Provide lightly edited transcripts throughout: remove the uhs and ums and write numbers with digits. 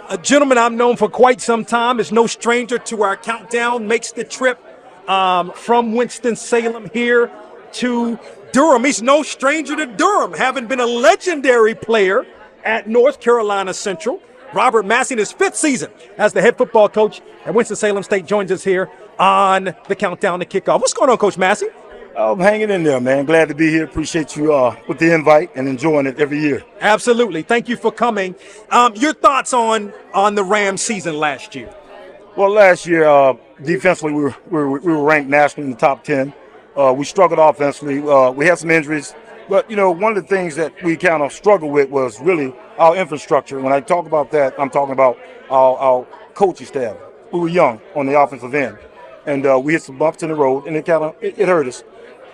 A gentleman I've known for quite some time, is no stranger to our countdown, makes the trip from Winston, Salem here to Durham. He's no stranger to Durham, having been a legendary player at North Carolina Central. Robert Massey, in his 5th season as the head football coach at Winston-Salem State, joins us here on the countdown to kickoff. What's going on, Coach Massey? I'm hanging in there, man. Glad to be here. Appreciate you with the invite and enjoying it every year. Absolutely. Thank you for coming. Your thoughts on the Rams season last year? Well, last year, defensively, we were ranked nationally in the top 10. We struggled offensively. We had some injuries. But, one of the things that we kind of struggled with was really our infrastructure. When I talk about that, I'm talking about our coaching staff. We were young on the offensive end. And we hit some bumps in the road, and it hurt us.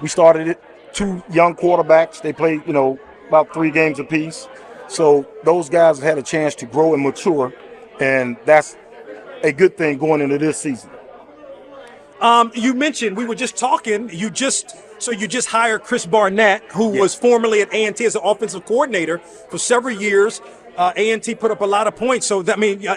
We started it, 2 young quarterbacks. They played, about 3 games apiece. So those guys have had a chance to grow and mature, and that's a good thing going into this season. You mentioned, we were just talking, you just hired Chris Barnett, who was formerly at A&T as an offensive coordinator for several years. A&T put up a lot of points, so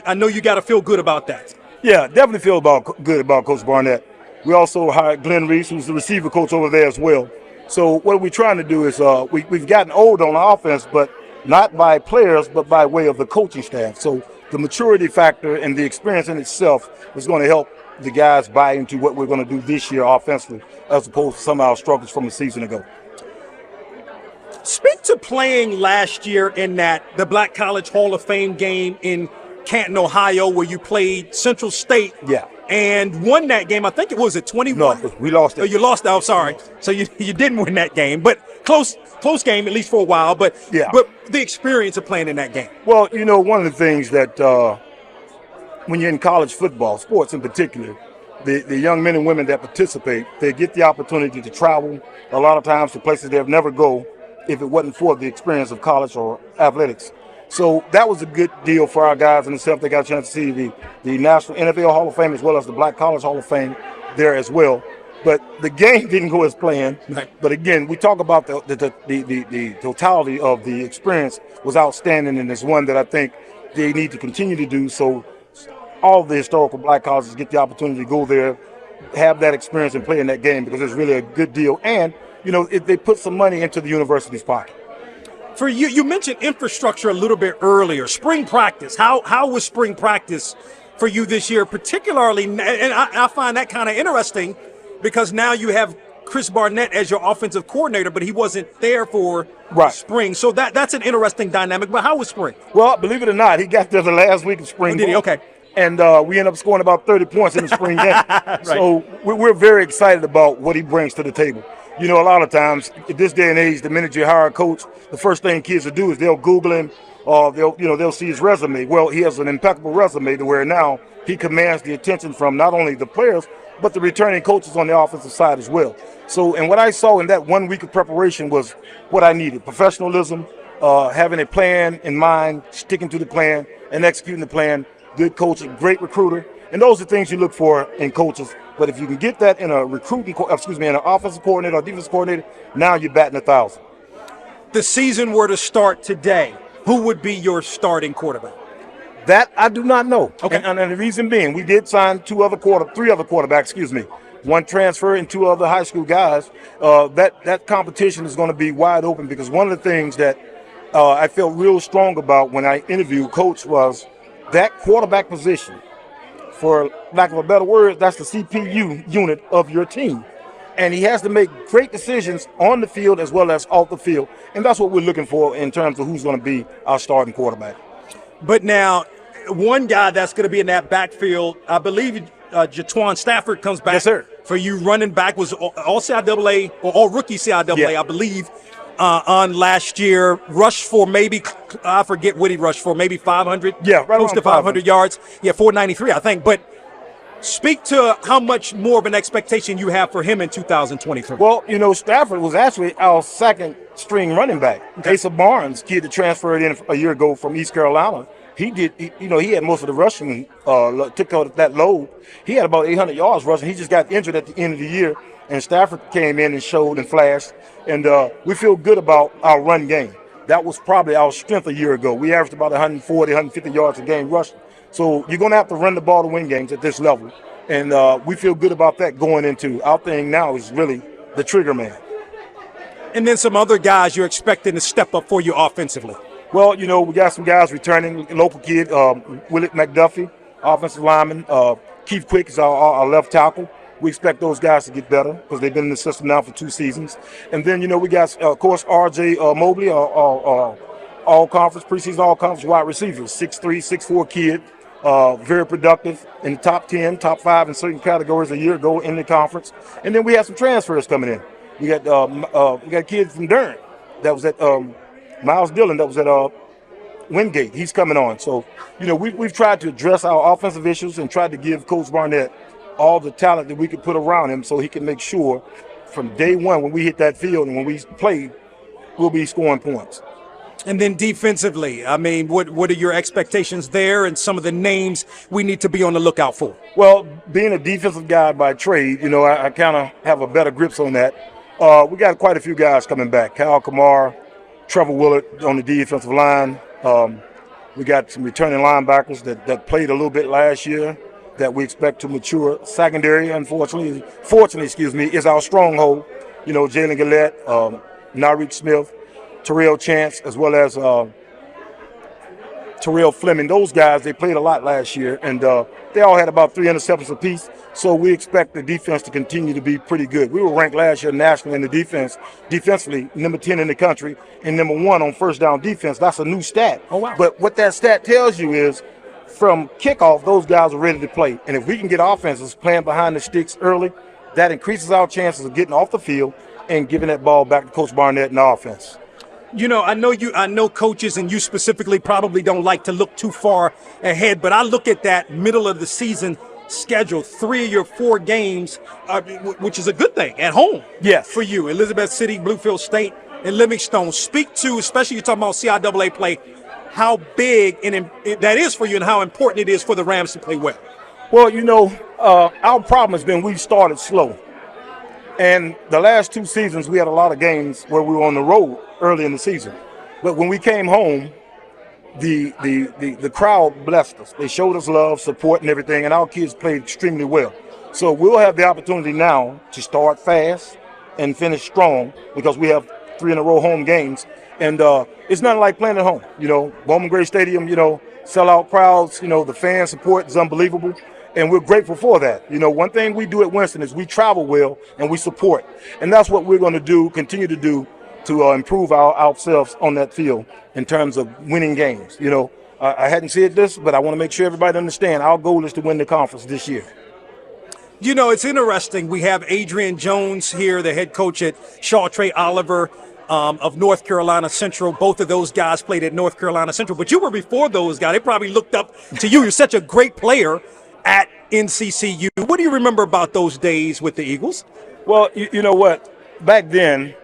I know you got to feel good about that. Yeah, definitely feel good about Coach Barnett. We also hired Glenn Reese, who's the receiver coach over there as well. So what we're trying to do is we've gotten old on offense, but not by players, but by way of the coaching staff. So the maturity factor and the experience in itself is going to help the guys buy into what we're going to do this year offensively, as opposed to some of our struggles from a season ago. Speak to playing last year in the Black College Hall of Fame game in Canton, Ohio, where you played Central State. Yeah. And won that game. I think it was at 21. No, we lost it. Oh, you lost. Oh, sorry. So you didn't win that game, but close game, at least for a while. But the experience of playing in that game. Well, one of the things that when you're in college football, sports in particular, the young men and women that participate, they get the opportunity to travel a lot of times to places they'll never go if it wasn't for the experience of college or athletics. So that was a good deal for our guys and themselves. They got a chance to see the National NFL Hall of Fame as well as the Black College Hall of Fame there as well. But the game didn't go as planned. Right. But again, we talk about the totality of the experience was outstanding, and it's one that I think they need to continue to do. So all of the historical black colleges get the opportunity to go there, have that experience and play in that game, because it's really a good deal. And, they put some money into the university's pocket. For you mentioned infrastructure a little bit earlier. Spring practice. How was spring practice for you this year, particularly? And I find that kind of interesting because now you have Chris Barnett as your offensive coordinator, but he wasn't there for spring. So that's an interesting dynamic. But how was spring? Well, believe it or not, he got there the last week of spring. Oh, did he? Okay. And we ended up scoring about 30 points in the spring game. Right. So we're very excited about what he brings to the table. A lot of times, at this day and age, the minute you hire a coach, the first thing kids will do is they'll Google him, or they'll see his resume. Well, he has an impeccable resume to where now he commands the attention from not only the players, but the returning coaches on the offensive side as well. So, and what I saw in that 1 week of preparation was what I needed: professionalism, having a plan in mind, sticking to the plan, and executing the plan. Good coaching, great recruiter, and those are things you look for in coaches. But if you can get that in an offensive coordinator or defensive coordinator, now you're batting 1,000. The season were to start today, who would be your starting quarterback? That I do not know. Okay. And the reason being, we did sign 3 other quarterbacks, one transfer and 2 other high school guys. That competition is going to be wide open, because one of the things that I felt real strong about when I interviewed Coach was that quarterback position. For lack of a better word, that's the CPU unit of your team. And he has to make great decisions on the field as well as off the field. And that's what we're looking for in terms of who's going to be our starting quarterback. But now, one guy that's going to be in that backfield, I believe Jatwan Stafford comes back. Yes, sir. For you, running back, was all CIAA or all rookie CIAA, I believe, on last year. Rushed for maybe, I forget what he rushed for, maybe 500. Yeah, right, close to 500 yards. Yeah, 493, I think. But speak to how much more of an expectation you have for him in 2023. Well, Stafford was actually our second string running back. Okay. Asa Barnes, kid that transferred in a year ago from East Carolina. He had most of the rushing, took out that load. He had about 800 yards rushing. He just got injured at the end of the year, and Stafford came in and showed and flashed. And we feel good about our run game. That was probably our strength a year ago. We averaged about 140, 150 yards a game rushing. So you're going to have to run the ball to win games at this level. And we feel good about that going into. Our thing now is really the trigger man. And then some other guys you're expecting to step up for you offensively. Well, we got some guys returning. Local kid, Willett McDuffie, offensive lineman. Keith Quick is our left tackle. We expect those guys to get better because they've been in the system now for 2 seasons. And then, we got, of course, R.J. Mobley, all-conference, preseason all-conference wide receiver, 6'3", 6'4" kid, very productive in the top 10, top 5 in certain categories a year ago in the conference. And then we have some transfers coming in. We got a kid from Durham that was at Miles Dillon that was at Wingate. He's coming on. So, we've tried to address our offensive issues and tried to give Coach Barnett all the talent that we could put around him so he can make sure from day one when we hit that field and when we play, we'll be scoring points. And then defensively, I mean, what are your expectations there and some of the names we need to be on the lookout for? Well, being a defensive guy by trade, I kind of have a better grips on that. We got quite a few guys coming back. Kyle Kamar, Trevor Willett on the defensive line. We got some returning linebackers that played a little bit last year that we expect to mature. Secondary, fortunately, is our stronghold. Jalen Gillette, Narik Smith, Terrell Chance, as well as Terrell Fleming. Those guys, they played a lot last year, and they all had about 3 interceptions apiece. So we expect the defense to continue to be pretty good. We were ranked last year nationally in the defensively, number 10 in the country, and number 1 on first down defense. That's a new stat. Oh, wow. But what that stat tells you is from kickoff, those guys are ready to play. And if we can get offenses playing behind the sticks early, that increases our chances of getting off the field and giving that ball back to Coach Barnett and the offense. I know coaches and you specifically probably don't like to look too far ahead, but I look at that middle of the season schedule, 3 of your 4 games, which is a good thing at home. Yes. For you, Elizabeth City, Bluefield State, and Livingstone. Speak to, especially you're talking about CIAA play, how big that is for you and how important it is for the Rams to play well. Well, our problem has been we've started slow. And the last 2 seasons, we had a lot of games where we were on the road early in the season. But when we came home, the crowd blessed us. They showed us love, support, and everything, and our kids played extremely well. So we'll have the opportunity now to start fast and finish strong because we have 3 in a row home games. And it's nothing like playing at home. Bowman Gray Stadium, sellout crowds, the fan support is unbelievable. And we're grateful for that. One thing we do at Winston is we travel well and we support. And that's what we're going to continue to do to improve ourselves on that field in terms of winning games. I hadn't said this, but I want to make sure everybody understands our goal is to win the conference this year. It's interesting. We have Adrian Jones here, the head coach at Shaw Trey Oliver of North Carolina Central. Both of those guys played at North Carolina Central, but you were before those guys. They probably looked up to you. You're such a great player at NCCU. What do you remember about those days with the Eagles? Well, you know what? Back then,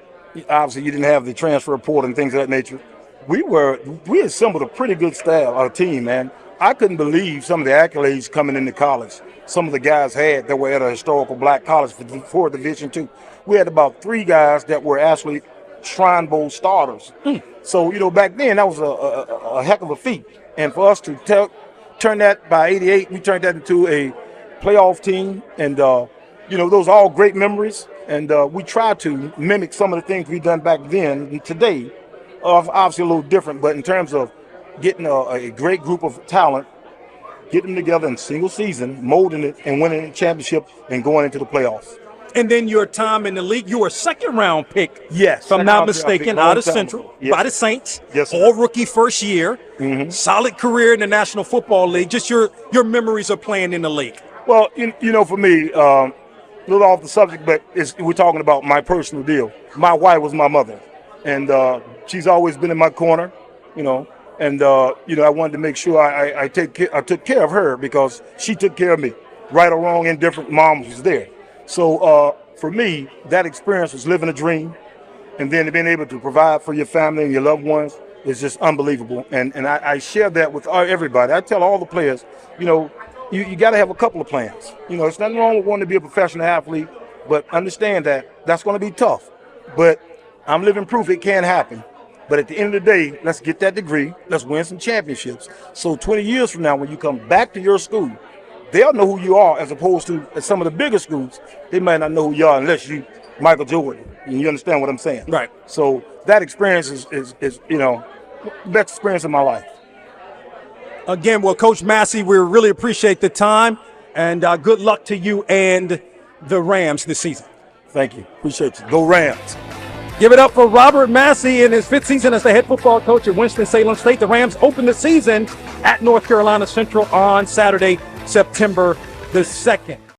obviously you didn't have the transfer portal and things of that nature. We assembled a pretty good team, man. I couldn't believe some of the accolades coming into college. Some of the guys had that were at a historical black college for Division II. We had about 3 guys that were actually Shrine Bowl starters. So, back then that was a heck of a feat. And for us to turn that by 88, we turned that into a playoff team. And, those are all great memories. And we try to mimic some of the things we've done back then. And today, obviously a little different, but in terms of getting a great group of talent, getting them together in single season, molding it, and winning the championship and going into the playoffs. And then your time in the league, you were a 2nd-round pick, yes, if I'm not mistaken, out of Central, yes, by the Saints. Yes, all rookie first year, solid career in the National Football League. Just your memories of playing in the league. Well, for me, a little off the subject, but we're talking about my personal deal. My wife was my mother, and she's always been in my corner, and I wanted to make sure I took care of her because she took care of me. Right or wrong, indifferent, mom was there. So for me, that experience was living a dream, and then being able to provide for your family and your loved ones is just unbelievable. And I share that with everybody. I tell all the players, you got to have a couple of plans. It's nothing wrong with wanting to be a professional athlete, but understand that that's going to be tough. But I'm living proof it can happen. But at the end of the day, let's get that degree. Let's win some championships. So 20 years from now, when you come back to your school, they'll know who you are, as opposed to at some of the bigger schools, they might not know who you are unless you Michael Jordan. You understand what I'm saying? Right. So that experience is best experience of my life. Again, well, Coach Massey, we really appreciate the time, and good luck to you and the Rams this season. Thank you. Appreciate you. Go Rams. Give it up for Robert Massey in his 5th season as the head football coach at Winston-Salem State. The Rams open the season at North Carolina Central on Saturday, September the 2nd.